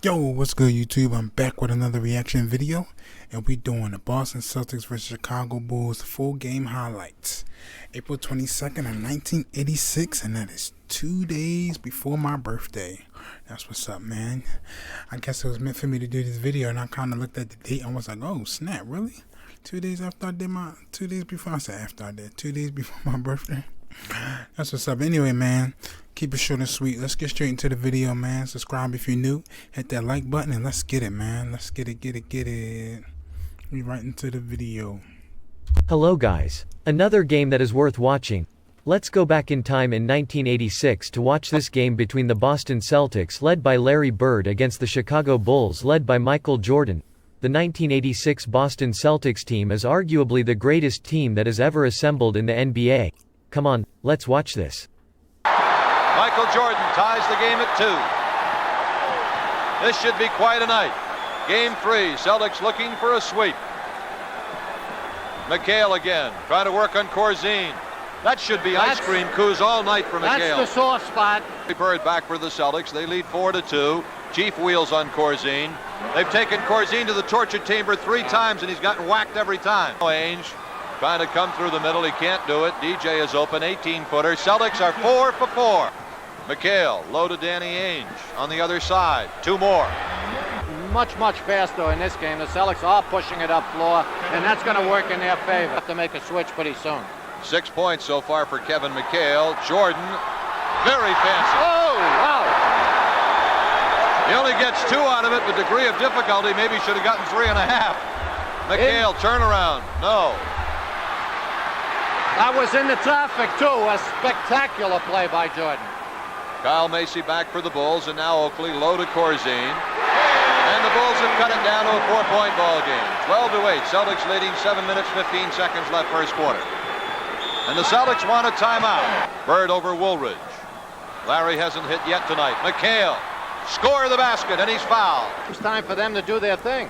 Yo, what's good YouTube? I'm back with another reaction video, and we're doing the Boston Celtics vs Chicago Bulls full game highlights. April 22nd of 1986, and that is 2 days before my birthday. That's what's up, man. I guess it was meant for me to do this video, and I kind of looked at the date and was like, oh snap, really? 2 days after I did 2 days before, I said after I did, 2 days before my birthday. That's what's up. Anyway, man, keep it short and sweet. Let's get straight into the video, man. Subscribe if you're new. Hit that like button and let's get it, man. Let's get it. We right into the video. Hello guys. Another game that is worth watching. Let's go back in time in 1986 to watch this game between the Boston Celtics led by Larry Bird against the Chicago Bulls led by Michael Jordan. The 1986 Boston Celtics team is arguably the greatest team that has ever assembled in the NBA. Come on, let's watch this. Michael Jordan ties the game at 2. This should be quite a night. Game 3, Celtics looking for a sweep. McHale again, trying to work on Corzine. That should be ice cream coups all night for McHale. That's the soft spot. Bird back for the Celtics. They lead 4-2. Chief wheels on Corzine. They've taken Corzine to the torture chamber 3 times, and he's gotten whacked every time. Ainge trying to come through the middle. He can't do it. DJ is open. 18-footer. Celtics are 4 for 4. McHale, low to Danny Ainge on the other side. 2 more. Much faster in this game. The Celtics are pushing it up floor, and that's going to work in their favor. Have to make a switch pretty soon. 6 points so far for Kevin McHale. Jordan, very fancy. Oh, wow. He only gets 2 out of it, but degree of difficulty. Maybe should have gotten 3.5. McHale, turnaround. No. That was in the traffic, too. A spectacular play by Jordan. Kyle Macy back for the Bulls, and now Oakley low to Corzine. And the Bulls have cut it down to a 4-point ball game. 12-8. Celtics leading 7 minutes, 15 seconds left first quarter. And the Celtics want a timeout. Bird over Woolridge. Larry hasn't hit yet tonight. McHale, score the basket, and he's fouled. It's time for them to do their thing.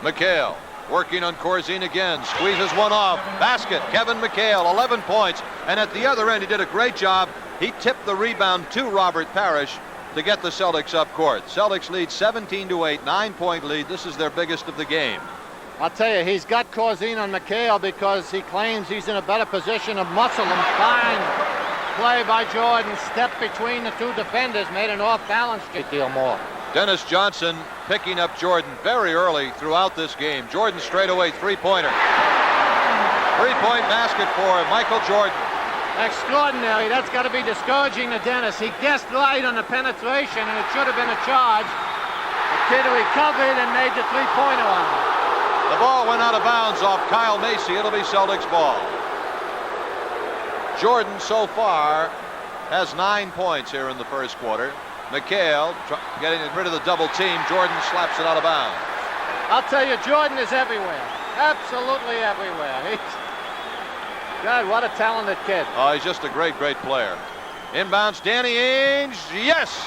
McHale working on Corzine again. Squeezes one off. Basket. Kevin McHale, 11 points. And at the other end, he did a great job. He tipped the rebound to Robert Parrish to get the Celtics up court. Celtics lead 17-8, 9-point lead. This is their biggest of the game. I'll tell you, he's got Corzine on McHale because he claims he's in a better position to muscle him. Fine play by Jordan. Step between the 2 defenders, made an off-balance deal more. Dennis Johnson picking up Jordan very early throughout this game. Jordan straight away three-pointer. 3-point basket for Michael Jordan. Extraordinary. That's got to be discouraging to Dennis. He guessed right on the penetration, and it should have been a charge. The kid recovered and made the 3-pointer on him. The ball went out of bounds off Kyle Macy. It'll be Celtics ball. Jordan so far has 9 points here in the first quarter. McHale getting rid of the double team. Jordan slaps it out of bounds. I'll tell you, Jordan is everywhere. Absolutely everywhere. God, what a talented kid. Oh, he's just a great player. Inbounds, Danny Ainge. Yes!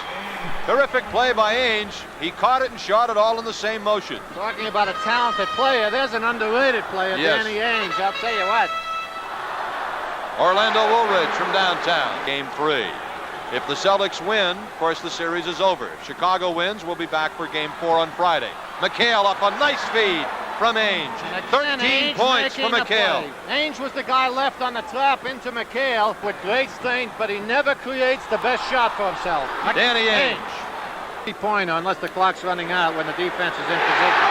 Terrific play by Ainge. He caught it and shot it all in the same motion. Talking about a talented player, there's an underrated player, yes. Danny Ainge. I'll tell you what. Orlando Woolridge from downtown. Game 3. If the Celtics win, of course, the series is over. If Chicago wins, we'll be back for Game 4 on Friday. McHale up a nice feed from Ainge. 13 points for McHale. Ainge was the guy left on the trap into McHale with great strength, but he never creates the best shot for himself. Danny Ainge. 3-pointer unless the clock's running out when the defense is in position.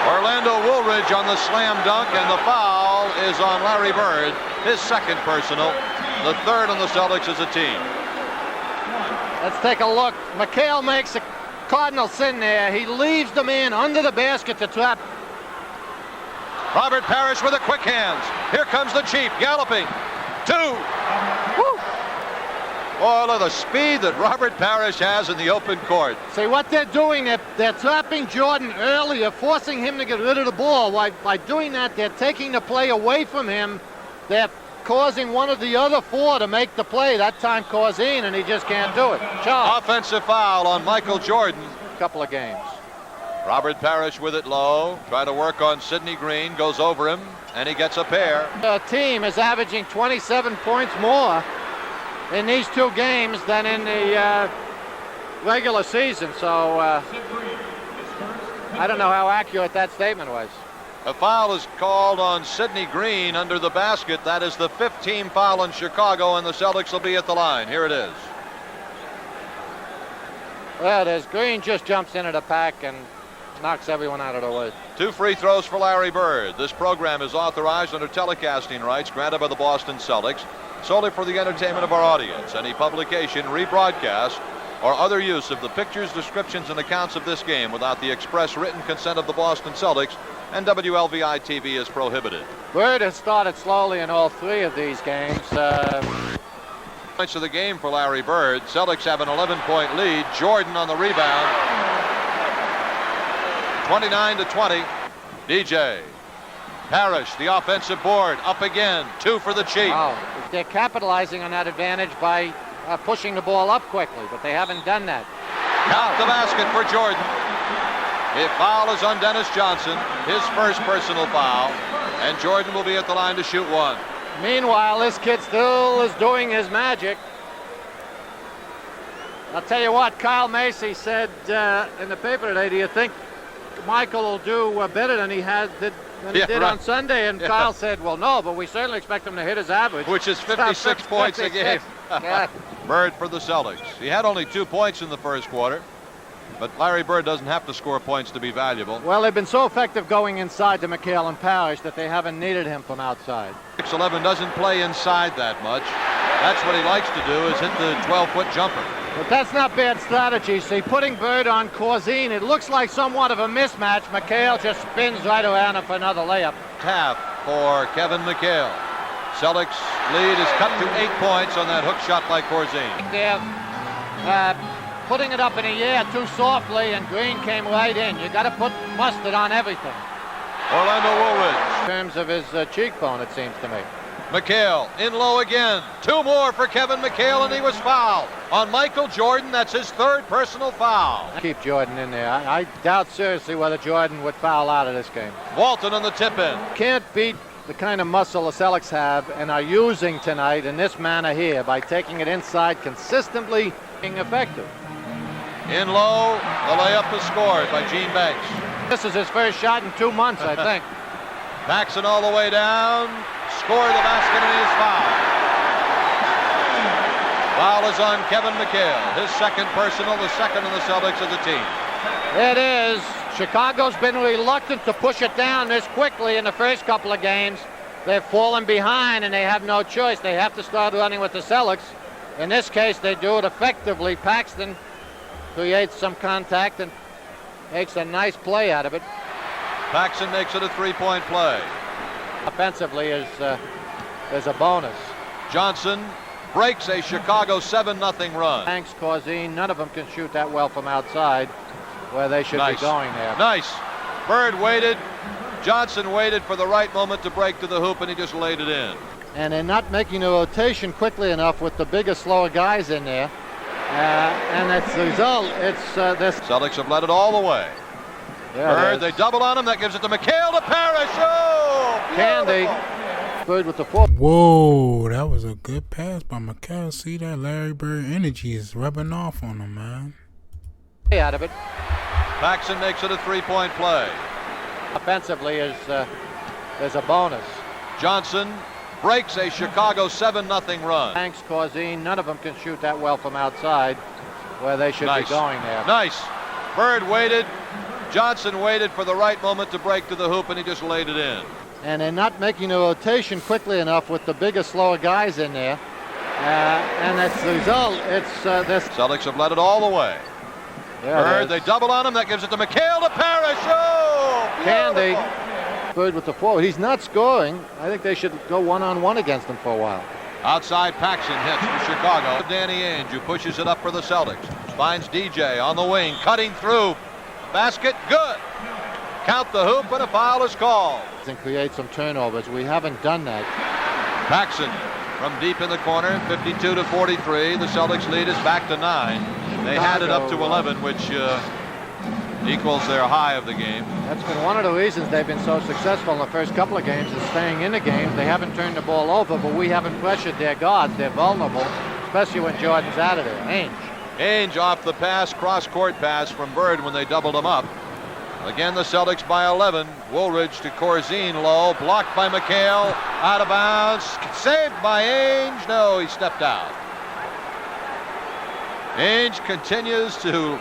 Orlando Woolridge on the slam dunk, and the foul is on Larry Bird, his second personal. The third on the Celtics as a team. Let's take a look. McHale makes a cardinal sin there. He leaves the man under the basket to trap. Robert Parrish with the quick hands. Here comes the Chief galloping. 2. Woo. Oh, look at the speed that Robert Parrish has in the open court. See what they're doing, they're trapping Jordan earlier, forcing him to get rid of the ball. By doing that, they're taking the play away from him. They're causing one of the other 4 to make the play. That time Corzine, and he just can't do it. Charles. Offensive foul on Michael Jordan. Couple of games. Robert Parrish with it low. Try to work on Sidney Green. Goes over him, and he gets a pair. The team is averaging 27 points more in these 2 games than in the regular season, so I don't know how accurate that statement was. A foul is called on Sidney Green under the basket. That is the 15th foul in Chicago, and the Celtics will be at the line. Here it is. There it is. Green just jumps into the pack and knocks everyone out of the way. 2 free throws for Larry Bird. This program is authorized under telecasting rights granted by the Boston Celtics solely for the entertainment of our audience. Any publication, rebroadcast, or other use of the pictures, descriptions, and accounts of this game without the express written consent of the Boston Celtics and WLVI-TV is prohibited. Bird has started slowly in all 3 of these games. Points of the game for Larry Bird. Celtics have an 11-point lead. Jordan on the rebound. 29-20. DJ. Parrish, the offensive board, up again. 2 for the Chief. Oh, they're capitalizing on that advantage by pushing the ball up quickly, but they haven't done that. Count the basket for Jordan. A foul is on Dennis Johnson, his first personal foul, and Jordan will be at the line to shoot 1. Meanwhile, this kid still is doing his magic. I'll tell you what, Kyle Macy said in the paper today, do you think Michael will do better than he did on Sunday? And Kyle said, well, no, but we certainly expect him to hit his average. Which is 56 points a game. Bird for the Celtics. He had only 2 points in the first quarter, but Larry Bird doesn't have to score points to be valuable. Well, they've been so effective going inside to McHale and Parrish that they haven't needed him from outside. 6'11" doesn't play inside that much. That's what he likes to do, is hit the 12-foot jumper. But that's not bad strategy. See, putting Bird on Corzine, it looks like somewhat of a mismatch. McHale just spins right around him for another layup. Tap for Kevin McHale. Celtics lead is cut to 8 points on that hook shot by Corzine. They're putting it up in the air too softly, and Green came right in. You got to put mustard on everything. Orlando Woolridge. In terms of his cheekbone, it seems to me. McHale in low again. 2 more for Kevin McHale, and he was fouled on Michael Jordan. That's his 3rd personal foul. Keep Jordan in there. I doubt seriously whether Jordan would foul out of this game. Walton on the tip-in. Can't beat the kind of muscle the Celtics have and are using tonight in this manner here by taking it inside consistently, being effective. In low, the layup is scored by Gene Banks. This is his first shot in 2 months, I think. Paxson all the way down, score the basket, and he is fouled. Foul is on Kevin McHale, his 2nd personal, the 2nd in the Celtics as a team. It is. Chicago's been reluctant to push it down this quickly in the first couple of games. They've fallen behind, and they have no choice. They have to start running with the Celtics. In this case, they do it effectively. Paxton creates some contact and makes a nice play out of it. Paxson makes it a 3-point play. Offensively there's a bonus. Johnson breaks a Chicago 7-0 run. Banks, Corzine, none of them can shoot that well from outside where they should be going there. Nice. Bird waited. Johnson waited for the right moment to break to the hoop, and he just laid it in. And they're not making the rotation quickly enough with the bigger, slower guys in there. And as a result, it's this. Celtics have led it all the way. Bird, they double on him. That gives it to McHale to Parrish. Oh, Candy. Bird with the 4. Whoa, that was a good pass by McHale. See that Larry Bird energy is rubbing off on him, man. Out of it. Paxson makes it a 3-point play. Offensively there's a bonus. Johnson breaks a Chicago 7-0 run. Banks, Corzine, none of them can shoot that well from outside where they should be going there. Nice. Bird waited. Johnson waited for the right moment to break to the hoop, and he just laid it in. And they're not making the rotation quickly enough with the bigger, slower guys in there. And as a result, it's this. Celtics have led it all the way. Bird, they double on him. That gives it to McHale to Parrish. Oh, Candy. Bird with the 4. He's not scoring. I think they should go one-on-one against him for a while. Outside Paxson hits for Chicago. Danny Ainge, who pushes it up for the Celtics. Finds DJ on the wing, cutting through. Basket, good. Count the hoop, and a foul is called. And create some turnovers. We haven't done that. Paxson from deep in the corner, 52-43. The Celtics lead is back to 9. They had it up to 11, which equals their high of the game. That's been one of the reasons they've been so successful in the first couple of games, is staying in the game. They haven't turned the ball over, but we haven't pressured their guards. They're vulnerable, especially when Jordan's out of there. Ainge. Ainge off the pass, cross-court pass from Bird when they doubled him up. Again, the Celtics by 11. Woolridge to Corzine, low, blocked by McHale, out of bounds, saved by Ainge. No, he stepped out. Ainge continues to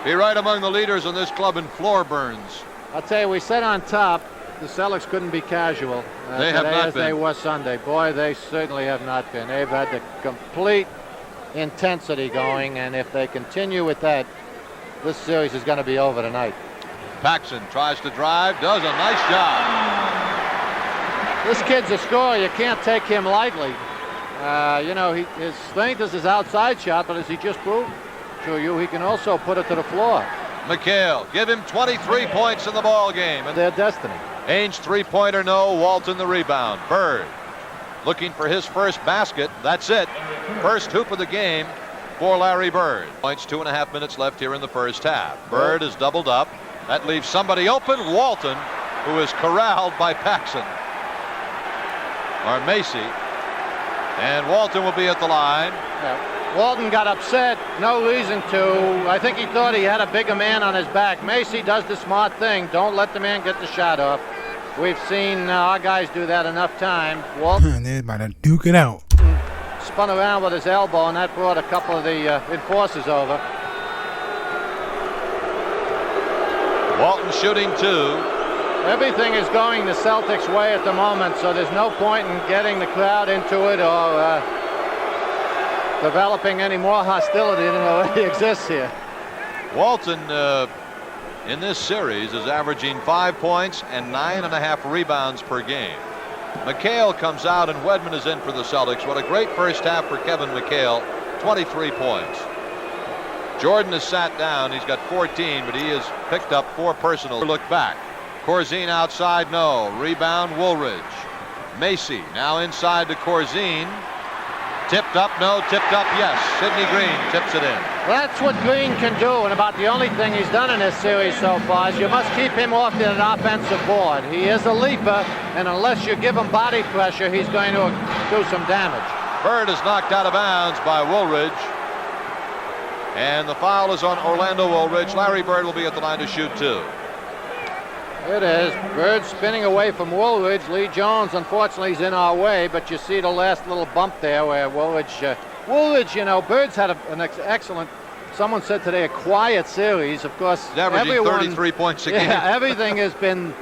be right among the leaders in this club in floor burns. I'll tell you, we said on top the Celtics couldn't be casual They have today not as been. they were Sunday. Boy, they certainly have not been. They've had the complete intensity going, and if they continue with that, this series is going to be over tonight. Paxson tries to drive, does a nice job. This kid's a scorer. You can't take him lightly. You know, his strength is his outside shot, but as he just proved to you, he can also put it to the floor. McHale, give him 23 points in the ball game. And Their destiny. Ainge three-pointer, no. Walton the rebound. Bird looking for his first basket. That's it. First hoop of the game for Larry Bird. Points, 2.5 minutes left here in the first half. Bird is doubled up. That leaves somebody open. Walton, who is corralled by Paxson. Or Macy. And Walton will be at the line. Yeah. Walton got upset, no reason to. I think he thought he had a bigger man on his back. Macy does the smart thing. Don't let the man get the shot off. We've seen our guys do that enough time. Walton They're about to duke it out. spun around with his elbow, and that brought a couple of the enforcers over. Walton shooting two. Everything is going the Celtics' way at the moment, so there's no point in getting the crowd into it or developing any more hostility than already exists here. Walton in this series is averaging 5 points and 9.5 rebounds per game. McHale comes out and Wedman is in for the Celtics. What a great first half for Kevin McHale, 23 points. Jordan has sat down. He's got 14, but he has picked up 4 personal. Look back. Corzine outside, no. Rebound, Woolridge. Macy now inside to Corzine. Tipped up, no. Tipped up, yes. Sidney Green tips it in. That's what Green can do, and about the only thing he's done in this series so far is you must keep him off the offensive board. He is a leaper, and unless you give him body pressure, he's going to do some damage. Bird is knocked out of bounds by Woolridge. And the foul is on Orlando Woolridge. Larry Bird will be at the line to shoot two. It is. Bird spinning away from Woolridge. Lee Jones, unfortunately, is in our way, but you see the last little bump there where Woolridge, you know, Bird's had an excellent, someone said today, a quiet series. Of course, He's averaging 33 points a game. Yeah, everything has been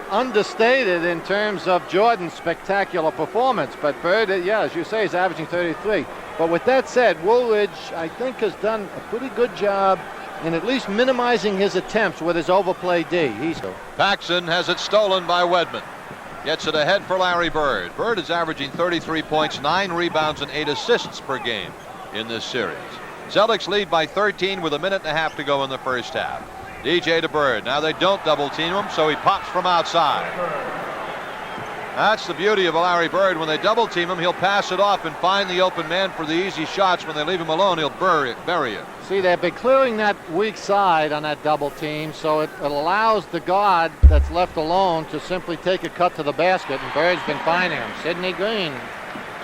understated in terms of Jordan's spectacular performance. But Bird, yeah, as you say, is averaging 33. But with that said, Woolridge, I think, has done a pretty good job in at least minimizing his attempts with his overplay D. Paxson has it stolen by Wedman. Gets it ahead for Larry Bird. Bird is averaging 33 points, 9 rebounds, and 8 assists per game in this series. Celtics lead by 13 with 1.5 minutes to go in the first half. DJ to Bird. Now they don't double team him, so he pops from outside. That's the beauty of Larry Bird. When they double team him, he'll pass it off and find the open man for the easy shots. When they leave him alone, he'll bury it. See, they've been clearing that weak side on that double team, so it allows the guard that's left alone to simply take a cut to the basket, and Bird's been finding him. Sidney Green.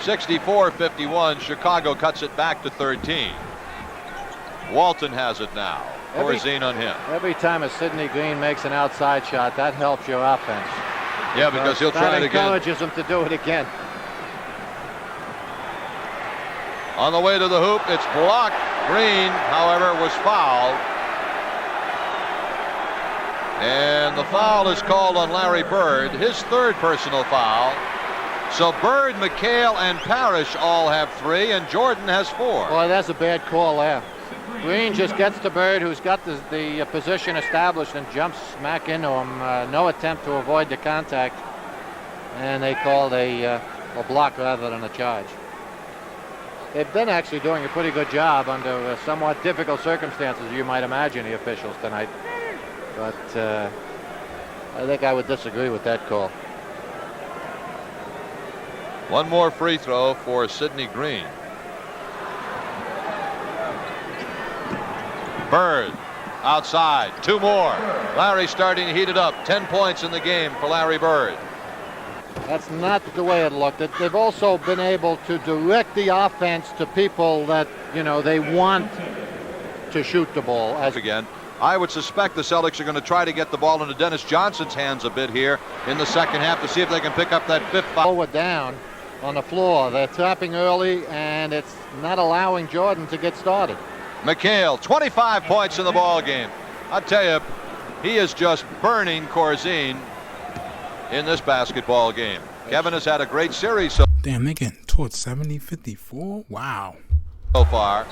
64-51. Chicago cuts it back to 13. Walton has it now. Corzine on him. Every time a Sidney Green makes an outside shot, that helps your offense. Yeah, because he'll try it again. That encourages him to do it again. On the way to the hoop, it's blocked. Green, however, was fouled. And the foul is called on Larry Bird, his third personal foul. So Bird, McHale, and Parrish all have 3, and Jordan has 4. Boy, that's a bad call there. Green just gets to Bird, who's got the position established, and jumps smack into him. No attempt to avoid the contact. And they called a block rather than a charge. They've been actually doing a pretty good job under somewhat difficult circumstances, you might imagine, the officials tonight. But I think I would disagree with that call. One more free throw for Sidney Green. Bird outside, 2 more. Larry starting to heat it up. 10 points in the game for Larry Bird. That's not the way it looked. They've also been able to direct the offense to people that, you know, they want to shoot the ball. Again, I would suspect the Celtics are going to try to get the ball into Dennis Johnson's hands a bit here in the second half to see if they can pick up that fifth foul. Forward down on the floor. They're tapping early, and it's not allowing Jordan to get started. McHale, 25 points in the ball game. I tell you, he is just burning Corzine in this basketball game. Kevin has had a great series Damn, they getting towards 70, 54? Wow. so far,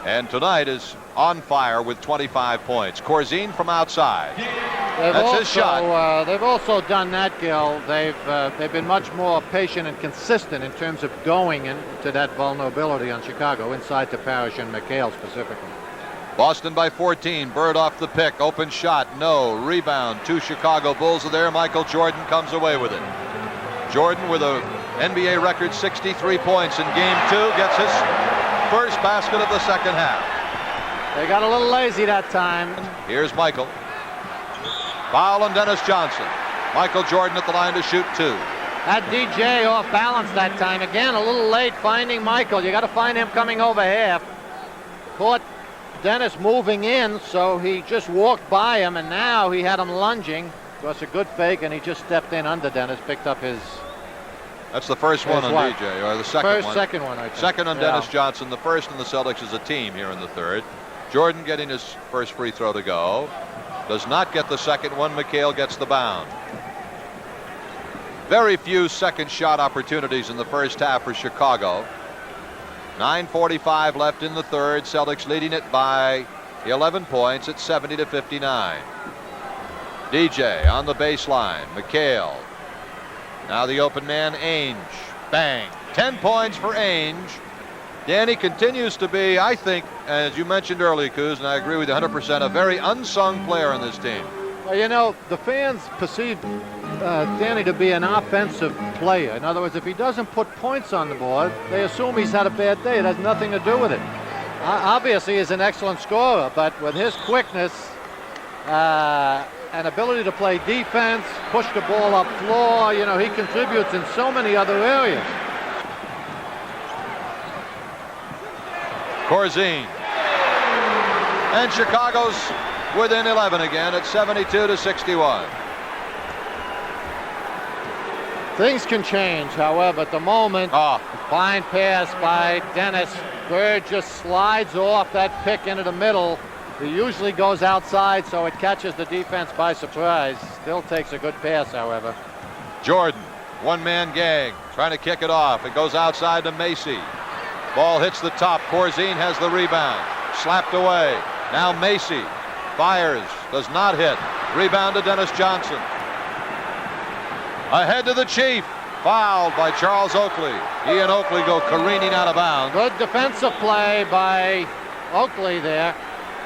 and tonight is on fire with 25 points. Corzine from outside. That's his shot. They've also done that, Gil. They've been much more patient and consistent in terms of going into that vulnerability on Chicago, inside to Parrish and McHale specifically. Boston by 14. Bird off the pick. Open shot. No. Rebound. 2 Chicago Bulls are there. Michael Jordan comes away with it. Jordan with a NBA record 63 points in game 2. Gets his first basket of the second half. They got a little lazy that time. Here's Michael. Foul on Dennis Johnson. Michael Jordan at the line to shoot 2. Had DJ off balance that time. Again, a little late finding Michael. You got to find him coming over half. Caught Dennis moving in, so he just walked by him, and now he had him lunging. It was a good fake, and he just stepped in under Dennis, picked up his... That's the first one on what? DJ, or the second one. Second one, I think. Second on Dennis Johnson. The first on the Celtics as a team here in the third. Jordan getting his first free throw to go. Does not get the second one. McHale gets the bound. Very few second shot opportunities in the first half for Chicago. 9:45 left in the third. Celtics leading it by 11 points at 70-59. DJ on the baseline. McHale. Now the open man, Ainge. Bang. 10 points for Ainge. Danny continues to be, I think, as you mentioned earlier, Kuz, and I agree with you 100%, a very unsung player on this team. Well, you know, the fans perceive Danny to be an offensive player. In other words, if he doesn't put points on the board, they assume he's had a bad day. It has nothing to do with it. Obviously, he's an excellent scorer, but with his quickness and ability to play defense, push the ball up floor, you know, he contributes in so many other areas. Corzine. And Chicago's within 11 again at 72-61. Things can change, however, at the moment. Fine pass by Dennis. Bird just slides off that pick into the middle. He usually goes outside, so it catches the defense by surprise. Still takes a good pass, however. Jordan, one-man gang, trying to kick it off. It goes outside to Macy. Ball hits the top. Corzine has the rebound. Slapped away. Now Macy fires. Does not hit. Rebound to Dennis Johnson. Ahead to the Chief. Fouled by Charles Oakley. He and Oakley go careening out of bounds. Good defensive play by Oakley there.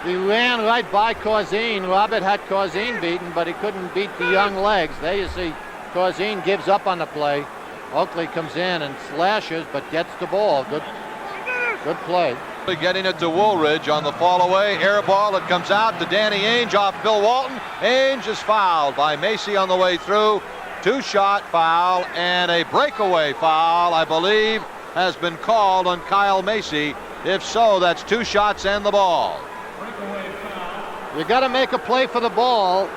He ran right by Corzine. Robert had Corzine beaten, but he couldn't beat the young legs. There you see Corzine gives up on the play. Oakley comes in and slashes, but gets the ball. Good play. Getting it to Woolridge on the fall away. Air ball. It comes out to Danny Ainge off Bill Walton. Ainge is fouled by Macy on the way through. 2-shot foul and a breakaway foul, I believe, has been called on Kyle Macy. If so, that's 2 shots and the ball. You got to make a play for the ball.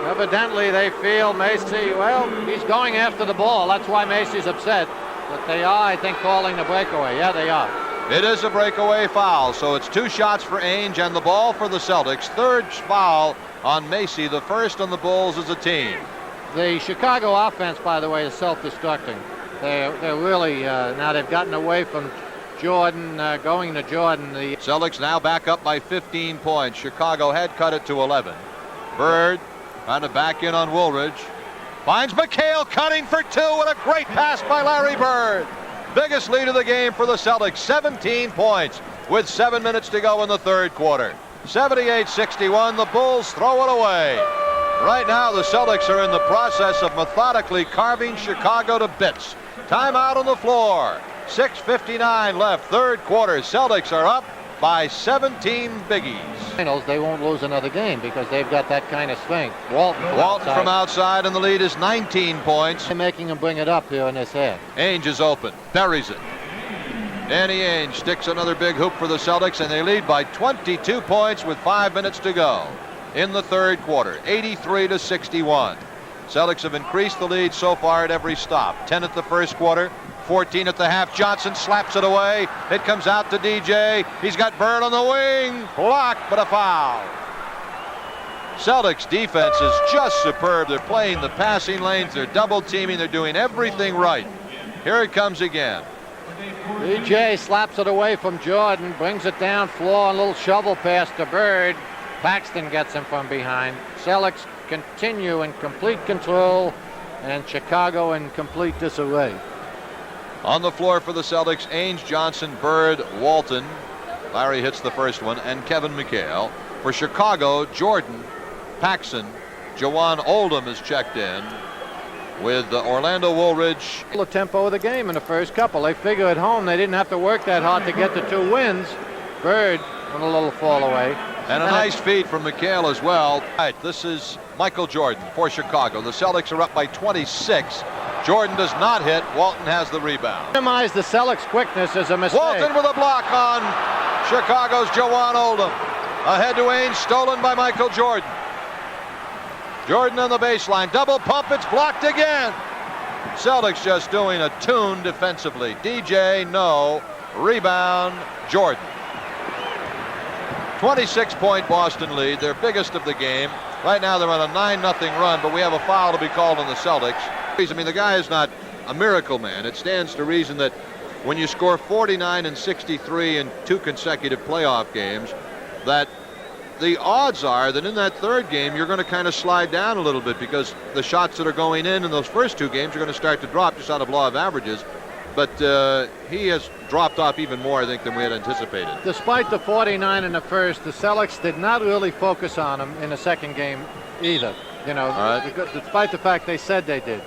Evidently, they feel Macy, well, he's going after the ball. That's why Macy's upset. But they are, I think, calling the breakaway. Yeah, they are. It is a breakaway foul, so it's 2 shots for Ainge and the ball for the Celtics. 3rd foul on Macy, the first on the Bulls as a team. The Chicago offense, by the way, is self-destructing. They're really, now they've gotten away from Jordan, going to Jordan. The Celtics now back up by 15 points. Chicago had cut it to 11. Bird trying to back in on Woolridge. Finds McHale cutting for 2. What a great pass by Larry Bird. Biggest lead of the game for the Celtics, 17 points with 7 minutes to go in the third quarter. 78-61, the Bulls throw it away. Right now, the Celtics are in the process of methodically carving Chicago to bits. Timeout on the floor. 6:59 left, third quarter. Celtics are up by 17 biggies. They won't lose another game because they've got that kind of strength. Walton from outside, and the lead is 19 points. They're making him bring it up here in this half. Ainge is open, buries it. Danny Ainge sticks another big hoop for the Celtics, and they lead by 22 points with 5 minutes to go in the third quarter, 83-61. Celtics have increased the lead so far at every stop. 10 at the first quarter, 14 at the half. Johnson slaps it away. It comes out to DJ. He's got Bird on the wing. Blocked, but a foul. Celtics defense is just superb. They're playing the passing lanes. They're double teaming. They're doing everything right. Here it comes again. DJ slaps it away from Jordan, brings it down floor, a little shovel pass to Bird. Paxton gets him from behind. Celtics continue in complete control, and Chicago in complete disarray. On the floor for the Celtics, Ainge, Johnson, Bird, Walton. Larry hits the first one, and Kevin McHale. For Chicago, Jordan, Paxson, Jawan Oldham is checked in with Orlando Woolridge. The tempo of the game in the first couple. They figure at home they didn't have to work that hard to get the 2 wins. Bird on a little fall away. And a nice feed from McHale as well. Right, this is Michael Jordan for Chicago. The Celtics are up by 26. Jordan does not hit. Walton has the rebound. Minimize the Celtics' quickness is a mistake. Walton with a block on Chicago's Jawan Oldham. Ahead to Ainge, stolen by Michael Jordan. Jordan on the baseline, double pump, it's blocked again. Celtics just doing a tune defensively. DJ, no. Rebound, Jordan. 26-point Boston lead, their biggest of the game. Right now they're on a 9-0 run, but we have a foul to be called on the Celtics. I mean, the guy is not a miracle man. It stands to reason that when you score 49 and 63 in 2 consecutive playoff games, that the odds are that in that third game you're going to kind of slide down a little bit because the shots that are going in those first 2 games are going to start to drop just out of law of averages. But he has dropped off even more, I think, than we had anticipated. Despite the 49 in the first, the Celtics did not really focus on him in the second game either. You know, because despite the fact they said they did.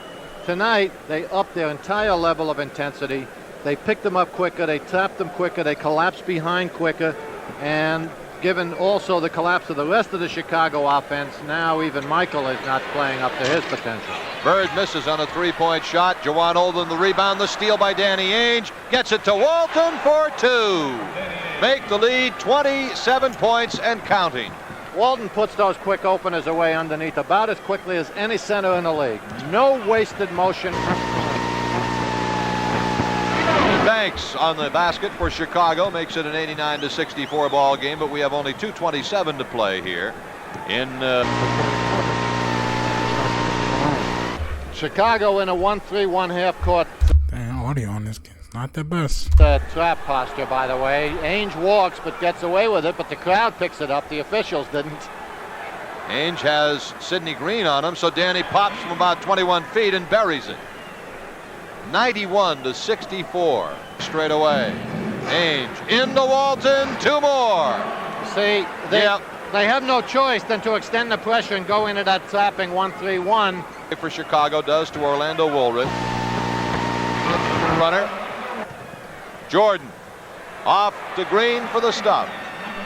Tonight, they upped their entire level of intensity. They picked them up quicker. They tapped them quicker. They collapsed behind quicker. And given also the collapse of the rest of the Chicago offense, now even Michael is not playing up to his potential. Bird misses on a 3-point shot. Jawan Oldham the rebound, the steal by Danny Ainge. Gets it to Walton for 2. Make the lead 27 points and counting. Walton puts those quick openers away underneath about as quickly as any center in the league. No wasted motion. Banks on the basket for Chicago makes it an 89-64 ball game, but we have only 2:27 to play here in Chicago in a 1-3-1 half court. Damn, audio on this game is not the best. Trap posture, by the way. Ainge walks but gets away with it, but the crowd picks it up. The officials didn't. Ainge has Sidney Green on him, so Danny pops from about 21 feet and buries it. 91-64 straight away. Ainge into Walton, 2 more. See, they have no choice than to extend the pressure and go into that trapping 1-3-1. For Chicago does to Orlando Woolridge. Runner. Jordan off to Green for the stop.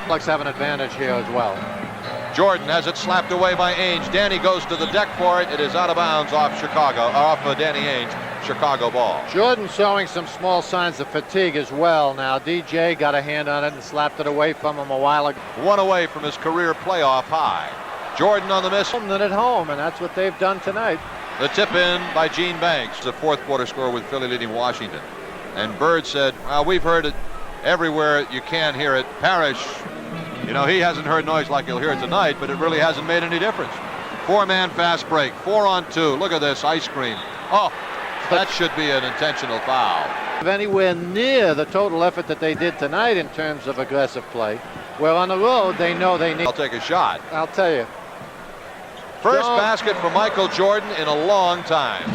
Celtics have an advantage here as well. Jordan has it slapped away by Ainge. Danny goes to the deck for it. It is out of bounds off Chicago, off of Danny Ainge. Chicago ball. Jordan showing some small signs of fatigue as well now. DJ got a hand on it and slapped it away from him a while ago. 1 away from his career playoff high. Jordan on the miss. Than at home, and that's what they've done tonight. The tip in by Gene Banks, the 4th quarter score with Philly leading Washington. And Bird said, well, we've heard it everywhere you can hear it. Parrish, you know, he hasn't heard noise like he'll hear it tonight, but it really hasn't made any difference. 4-man fast break, 4-on-2. Look at this ice cream. Oh, that should be an intentional foul. Anywhere near the total effort that they did tonight in terms of aggressive play. Well, on the road, they know they need. I'll take a shot. I'll tell you. First basket for Michael Jordan in a long time.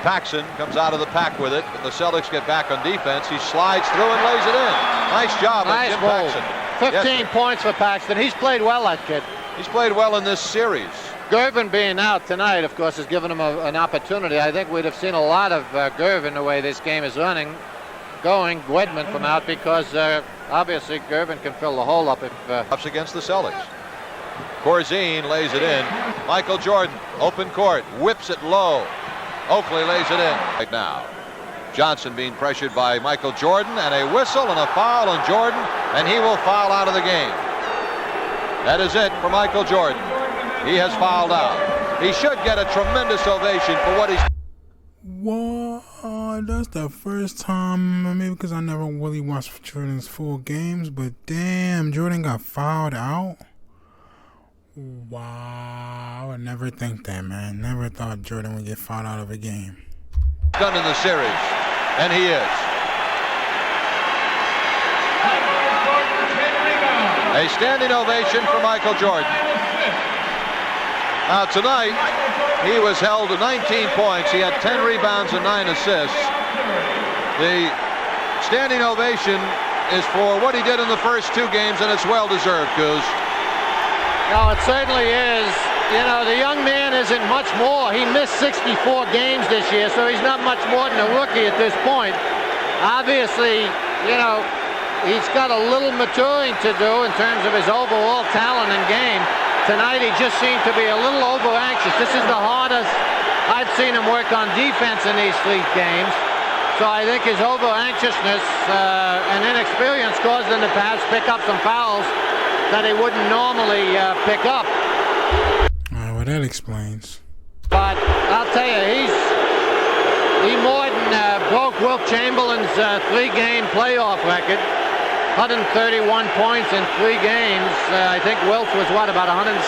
Paxson comes out of the pack with it, but the Celtics get back on defense. He slides through and lays it in. Nice job by Jim Paxson. 15 points for Paxton. He's played well, that kid. He's played well in this series. Gervin being out tonight, of course, has given him an opportunity. I think we'd have seen a lot of Gervin the way this game is running. going Gwedman from out because obviously Gervin can fill the hole up if... Ups against the Celtics. Corzine lays it in. Michael Jordan, open court, whips it low. Oakley lays it in right now. Johnson being pressured by Michael Jordan, and a whistle and a foul on Jordan, and he will foul out of the game. That is it for Michael Jordan. He has fouled out. He should get a tremendous ovation for what he's... What? That's the first time, maybe because I never really watched Jordan's full games, but damn, Jordan got fouled out. Wow, I would never think that, man. Never thought Jordan would get fouled out of a game. Done in the series, and he is. A standing ovation for Michael Jordan. Now tonight, he was held to 19 points. He had 10 rebounds and 9 assists. The standing ovation is for what he did in the first 2 games, and it's well-deserved, Goose. No, it certainly is. You know, the young man isn't much more. He missed 64 games this year, so he's not much more than a rookie at this point. Obviously, you know, he's got a little maturing to do in terms of his overall talent and game. Tonight, he just seemed to be a little over-anxious. This is the hardest I've seen him work on defense in these 3 games. So I think his over-anxiousness and inexperience caused him to perhaps pick up some fouls that he wouldn't normally pick up. Well, that explains. But I'll tell you, he more than broke Wilt Chamberlain's 3-game playoff record. 131 points in 3 games. I think Wilt's was what, about 116?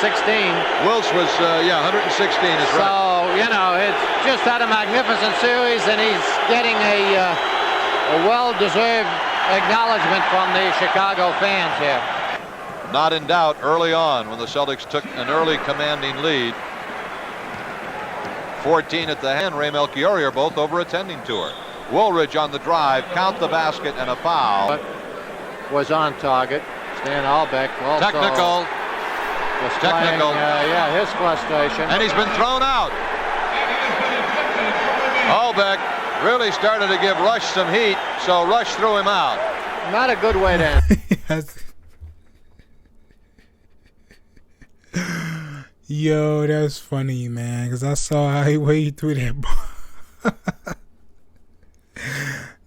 Wilt's was, 116 is right. So, you know, it's just had a magnificent series, and he's getting a well-deserved acknowledgement from the Chicago fans here. Not in doubt early on when the Celtics took an early commanding lead. 14 at the hand. Ray Melchiori are both over a tending tour. Woolridge on the drive, count the basket, and a foul. Was on target. Stan Albeck also Technical. Technical. His frustration. And he's been thrown out. Albeck really started to give Rush some heat, so Rush threw him out. Not a good way to end. Yo, that's funny, man, because I saw how he threw that ball.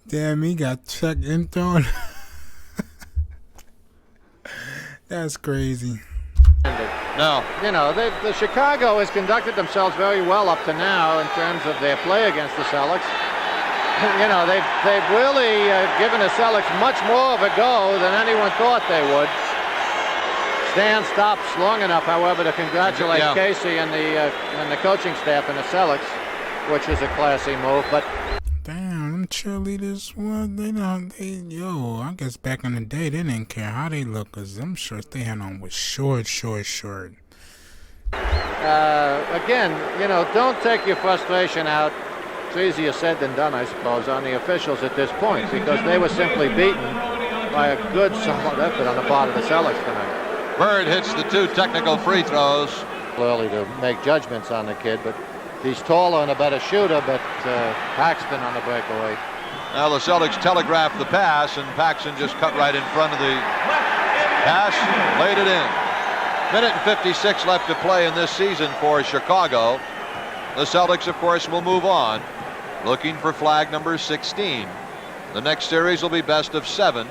Damn, he got checked and thrown. That's crazy. No. You know, the Chicago has conducted themselves very well up to now in terms of their play against the Celtics. You know, they've really given the Celtics much more of a go than anyone thought they would. Stan stops long enough, however, to congratulate Casey and the coaching staff in the Celtics, which is a classy move. But damn, them cheerleaders, well, I guess back in the day, they didn't care how they look, because them shirts they had on was short. Again, you know, don't take your frustration out. It's easier said than done, I suppose, on the officials at this point, because they were simply beaten by a good, solid effort on the part of the Celtics tonight. Bird hits the 2 technical free throws. Early to make judgments on the kid, but he's taller and a better shooter, but Paxton on the breakaway. Now the Celtics telegraphed the pass, and Paxton just cut right in front of the pass, laid it in. Minute and 56 left to play in this season for Chicago. The Celtics, of course, will move on, looking for flag number 16. The next series will be best of 7.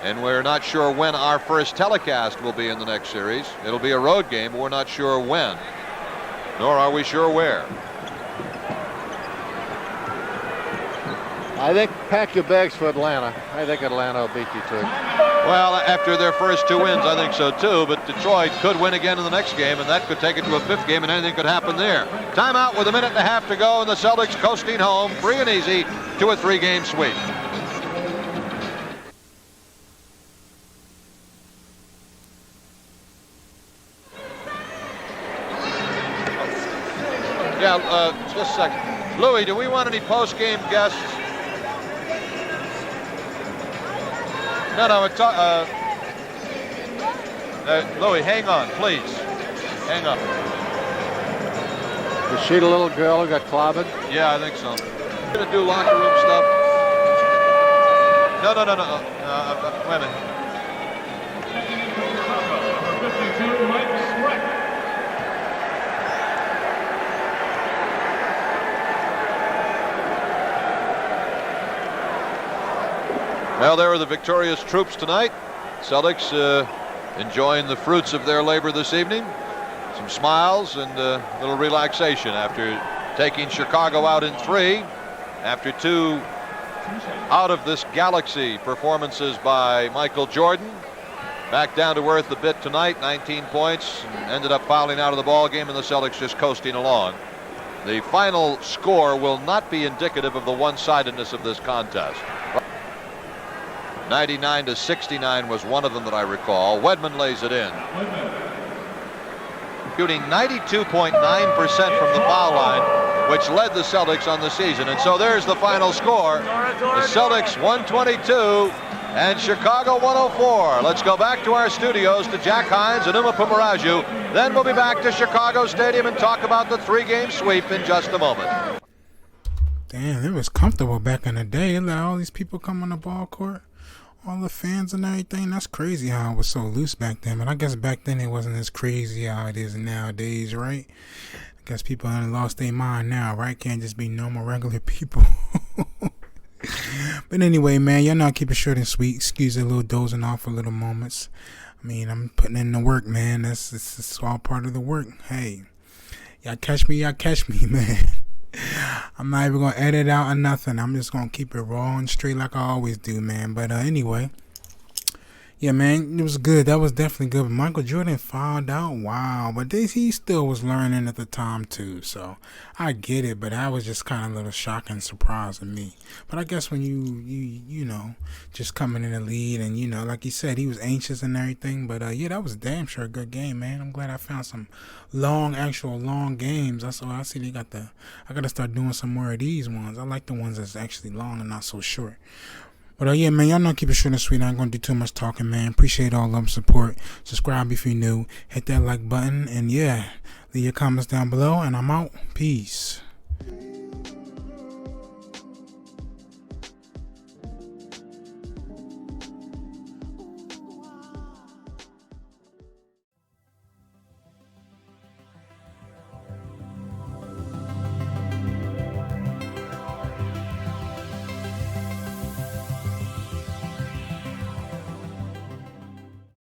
And we're not sure when our first telecast will be in the next series. It'll be a road game, but we're not sure when, nor are we sure where. I think pack your bags for Atlanta. I think Atlanta will beat you too. Well, after their first 2 wins, I think so too, but Detroit could win again in the next game, and that could take it to a 5th game, and anything could happen there. Timeout with a minute and a half to go, and the Celtics coasting home, free and easy, to a 3-game sweep. Just a second. Louis, do we want any post-game guests? No, Louis, hang on, please. Hang on. Is she the little girl who got clobbered? Yeah, I think so. Gonna do locker room stuff. No. Wait a minute. Well, there are the victorious troops tonight. Celtics enjoying the fruits of their labor this evening. Some smiles and a little relaxation after taking Chicago out in 3, after 2 out of this galaxy performances by Michael Jordan. Back down to earth a bit tonight, 19 points, and ended up fouling out of the ball game, and the Celtics just coasting along. The final score will not be indicative of the one-sidedness of this contest. 99-69 was one of them that I recall. Wedman lays it in. Shooting 92.9% from the foul line, which led the Celtics on the season. And so there's the final score. The Celtics 122 and Chicago 104. Let's go back to our studios to Jack Hines and Uma Pumaraju. Then we'll be back to Chicago Stadium and talk about the 3-game sweep in just a moment. Damn, it was comfortable back in the day. Let all these people come on the ball court. All the fans and everything. That's crazy how it was so loose back then. But I guess back then it wasn't as crazy how it is nowadays, right? I guess people have lost their mind now, right? Can't just be normal, regular people. But anyway, man, y'all know I keep it short and sweet. Excuse a little dozing off for little moments. I mean, I'm putting in the work, man. It's all part of the work. Hey, y'all catch me, man. I'm not even going to edit out or nothing. I'm just going to keep it raw and straight like I always do, man. But anyway, yeah, man, it was good. That was definitely good. But Michael Jordan found out. Wow. But he still was learning at the time, too. So I get it. But that was just kind of a little shocking surprise to me. But I guess when you know, just coming in the lead and, you know, like you said, he was anxious and everything. But, yeah, that was damn sure a good game, man. I'm glad I found some actual long games. That's all I see. I got to start doing some more of these ones. I like the ones that's actually long and not so short. But yeah, man, y'all know keep it short and sweet. I ain't gonna do too much talking, man. Appreciate all the support. Subscribe if you're new. Hit that like button. And yeah, leave your comments down below. And I'm out. Peace.